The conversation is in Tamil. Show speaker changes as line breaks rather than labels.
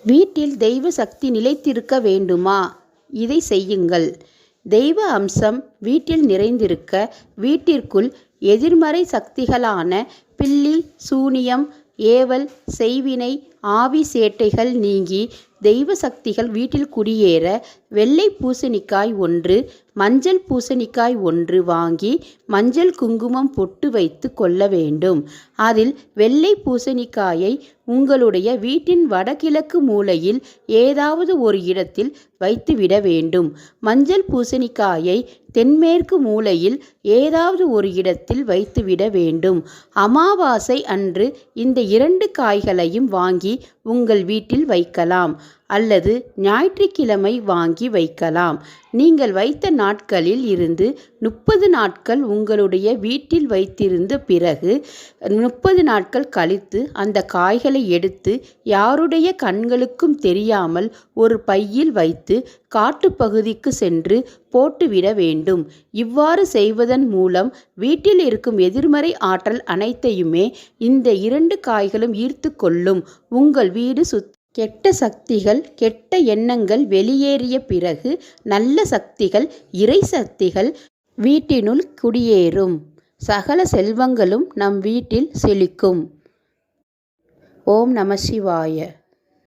வீட்டில் தெய்வ சக்தி நிலைத்திருக்க வேண்டுமா? இதை செய்யுங்கள். தெய்வ அம்சம் வீட்டில் நிறைந்திருக்க வீட்டிற்குள் எதிர்மறை சக்திகளான பில்லி, சூனியம், ஏவல், செய்வினை, ஆவி சேட்டைகள் நீங்கி தெய்வ சக்திகள் வீட்டில் குடியேற வெள்ளை பூசணிக்காய் 1, மஞ்சள் பூசணிக்காய் 1 வாங்கி மஞ்சள் குங்குமம் பொட்டு வைத்து கொள்ள வேண்டும். அதில் வெள்ளை பூசணிக்காயை உங்களுடைய வீட்டின் வடகிழக்கு மூலையில் ஏதாவது ஒரு இடத்தில் வைத்துவிட வேண்டும். மஞ்சள் பூசணிக்காயை தென்மேற்கு மூலையில் ஏதாவது ஒரு இடத்தில் வைத்துவிட வேண்டும். அமாவாசை அன்று இந்த 2 காய்களையும் வாங்கி உங்கள் வீட்டில் வைக்கலாம் அல்லது ஞாயிற்றுக்கிழமை வாங்கி வைக்கலாம். நீங்கள் வைத்த நாட்களில் இருந்து 30 நாட்கள் உங்களுடைய வீட்டில் வைத்திருந்த பிறகு 30 நாட்கள் கழித்து அந்த காய்களை எடுத்து யாருடைய கண்களுக்கும் தெரியாமல் ஒரு பையில் வைத்து காட்டுப்பகுதிக்கு சென்று போட்டுவிட வேண்டும். இவ்வாறு செய்வதன் மூலம் வீட்டில் இருக்கும் எதிர்மறை ஆற்றல் அனைத்தையுமே இந்த 2 காய்களும் ஈர்த்து கொள்ளும். உங்கள் வீடு கெட்ட சக்திகள், கெட்ட எண்ணங்கள் வெளியேறிய பிறகு நல்ல சக்திகள், இறை சக்திகள் வீட்டினுள் குடியேறும். சகல செல்வங்களும் நம் வீட்டில் செழிக்கும். ஓம் நம சிவாய.